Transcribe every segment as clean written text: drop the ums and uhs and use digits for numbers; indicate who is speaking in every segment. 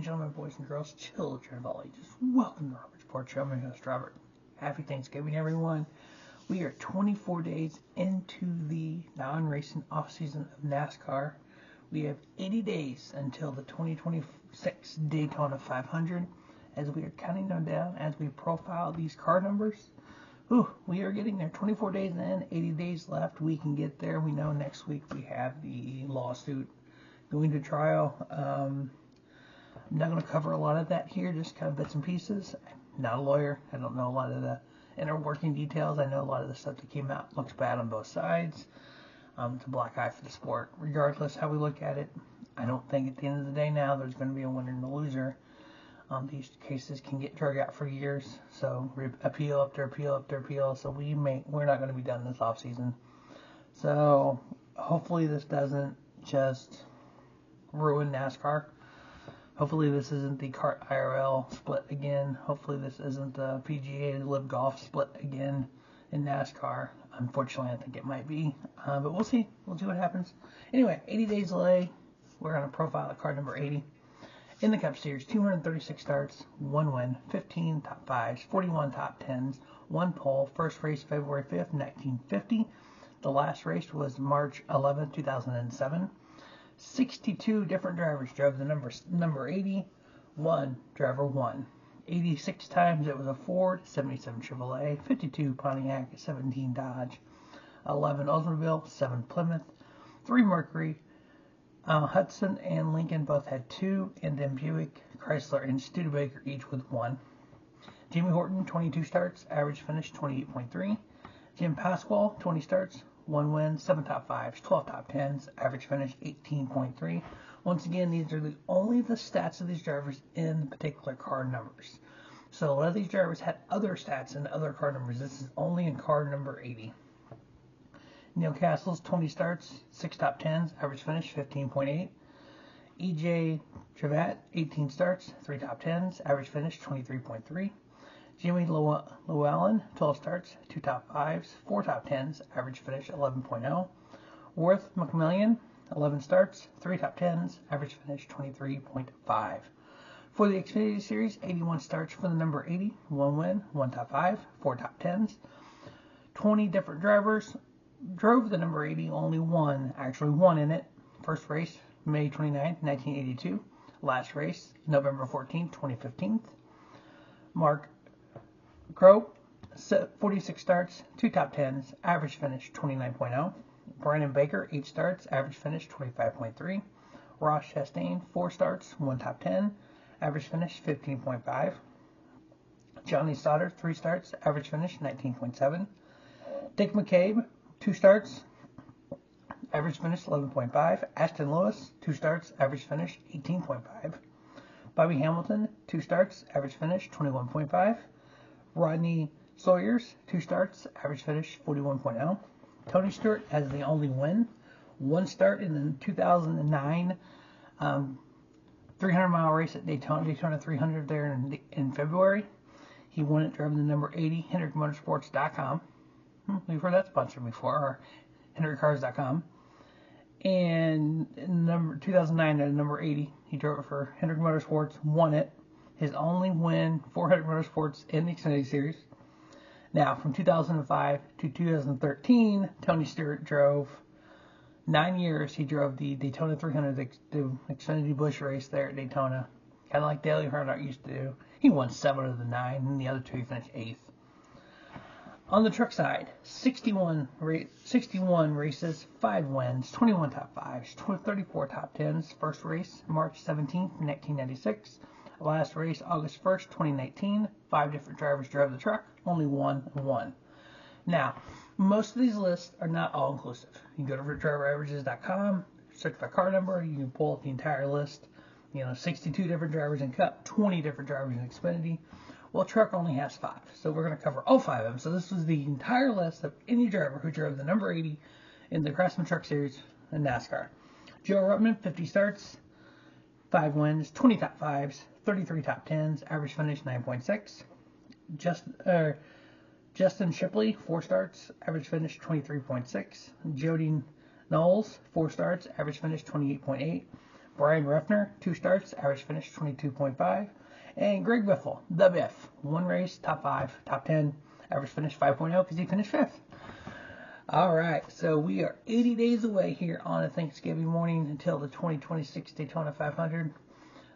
Speaker 1: gentlemen, boys and girls, children of all ages, welcome to Robert's Porch Show. I'm your host, Robert. Happy Thanksgiving, everyone. We are 24 days into the non-racing off-season of NASCAR. We have 80 days until the 2026 Daytona 500. As we are counting them down, as we profile these car numbers, we are getting there. 24 days in, 80 days left. We can get there. We know next week we have the lawsuit going to trial. I'm not going to cover a lot of that here, just kind of bits and pieces. I'm not a lawyer. I don't know a lot of the inner working details. I know a lot of the stuff that came out looks bad on both sides. It's a black eye for the sport. Regardless how we look at it, I don't think at the end of the day now there's going to be a winner and a loser. These cases can get drug out for years, so appeal after appeal after appeal. So we're not going to be done this off season. So hopefully this doesn't just ruin NASCAR. Hopefully this isn't the CART IRL split again. Hopefully this isn't the PGA Live Golf split again in NASCAR. Unfortunately, I think it might be, but we'll see. We'll see what happens. Anyway, 80 days delay. We're going to profile at card number 80. In the Cup Series, 236 starts, 1 win, 15 top 5s, 41 top 10s, 1 pole. First race February 5th, 1950. The last race was March 11th, 2007. 62 different drivers drove the number 80. One driver won. 86 times it was a Ford, 77 Chevrolet, 52 Pontiac, 17 Dodge, 11 Oldsmobile, 7 Plymouth, 3 Mercury. Hudson and Lincoln both had 2, and then Buick, Chrysler, and Studebaker each with 1. Jimmy Horton, 22 starts, average finish 28.3. Jim Pasquale, 20 starts, 1 win, 7 top 5s, 12 top 10s, average finish 18.3. Once again, these are only the stats of these drivers in particular car numbers. So a lot of these drivers had other stats in other car numbers. This is only in car number 80. Neil Castles, 20 starts, 6 top 10s, average finish 15.8. E.J. Travat, 18 starts, 3 top 10s, average finish 23.3. Jimmy Whelen, 12 starts, 2 top 5s, 4 top 10s, average finish 11.0. Worth McMillian, 11 starts, 3 top 10s, average finish 23.5. For the Xfinity Series, 81 starts for the number 80, 1 win, 1 top 5, 4 top 10s. 20 different drivers drove the number 80, only one actually won in it. First race, May 29th, 1982. Last race, November 14th, 2015. Mark Crow, 46 starts, 2 top 10s, average finish 29.0. Brandon Baker, 8 starts, average finish 25.3. Ross Chastain, 4 starts, 1 top 10, average finish 15.5. Johnny Sauter, 3 starts, average finish 19.7. Dick McCabe, 2 starts, average finish 11.5. Ashton Lewis, 2 starts, average finish 18.5. Bobby Hamilton, 2 starts, average finish 21.5. Rodney Sawyers, 2 starts, average finish 41.0. Tony Stewart has the only win. 1 start in the 2009 300-mile race at Daytona 300 there in February. He won it driving the number 80, HendrickMotorsports.com. We've heard that sponsor before, or HendrickCars.com. And in 2009 at number 80, he drove it for Hendrick Motorsports, won it. His only win for Hendrick Motorsports in the Xfinity Series. Now, from 2005 to 2013, Tony Stewart drove 9 years. He drove the Daytona 300, the Xfinity Busch race there at Daytona, kind of like Dale Earnhardt used to do. He won 7 of the 9, and the other 2 he finished 8th. On the truck side, 61 races, 5 wins, 21 top 5s, 34 top 10s. First race, March 17th, 1996. Last race, August 1st, 2019. 5 different drivers drove the truck, only one won. Now, most of these lists are not all-inclusive. You can go to driveraverages.com, search by car number, you can pull up the entire list. 62 different drivers in Cup, 20 different drivers in Xfinity. Well, truck only has 5, so we're going to cover all 5 of them. So this was the entire list of any driver who drove the number 80 in the Craftsman Truck Series in NASCAR. Joe Ruttman, 50 starts, 5 wins, 20 top 5s, 33 top 10s, average finish 9.6. Justin Shipley, 4 starts, average finish 23.6. Jody Knowles, 4 starts, average finish 28.8. Brian Ruffner, 2 starts, average finish 22.5. And Greg Biffle, the Biff, 1 race, top 5, top 10, average finish 5.0 because he finished 5th. All right, so we are 80 days away here on a Thanksgiving morning until the 2026 Daytona 500.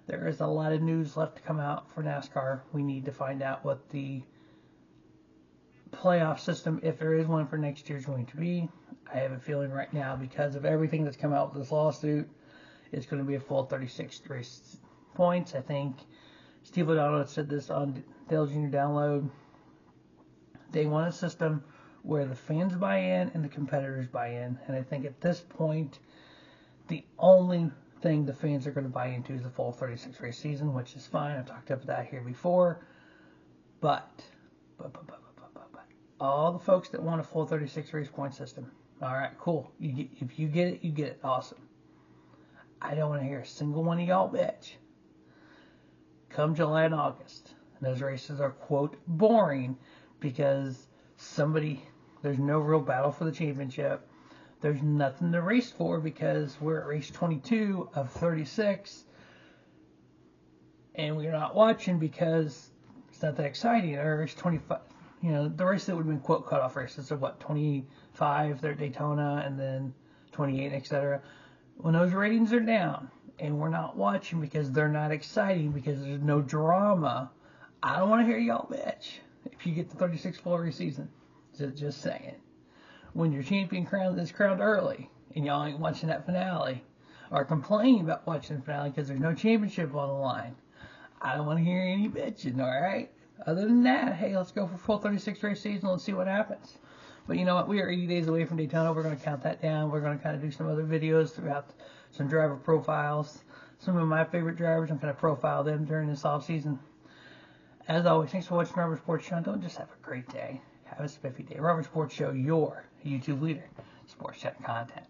Speaker 1: There is a lot of news left to come out for NASCAR. We need to find out what the playoff system, if there is one for next year, is going to be. I have a feeling right now, because of everything that's come out with this lawsuit, it's going to be a full 36 race points. I think Steve O'Donnell said this on Dale Jr. Download. They want a system where the fans buy in and the competitors buy in. And I think at this point, the only thing the fans are going to buy into is the full 36 race season, which is fine. I've talked about that here before. But all the folks that want a full 36 race point system, all right, cool. If you get it, you get it. Awesome. I don't want to hear a single one of y'all bitch come July and August. And those races are, quote, boring because there's no real battle for the championship. There's nothing to race for because we're at race 22 of 36. And we're not watching because it's not that exciting. Or race 25, the race that would have been, quote, cutoff races of what, 25, they're at Daytona, and then 28, etc. When those ratings are down and we're not watching because they're not exciting, because there's no drama, I don't want to hear y'all bitch if you get the 36 full race season. Just saying. When your champion is crowned early and y'all ain't watching that finale, or complaining about watching the finale because there's no championship on the line, I don't want to hear any bitching, alright? Other than that, hey, let's go for full 36 race season. Let's see what happens. But you know what? We are 80 days away from Daytona. We're going to count that down. We're going to kind of do some other videos throughout, some driver profiles. Some of my favorite drivers, I'm going to profile them during this off season. As always, thanks for watching Robert Sports Show. Don't just have a great day. Have a spiffy day. Robert Sports Show, your YouTube leader, sports chat content.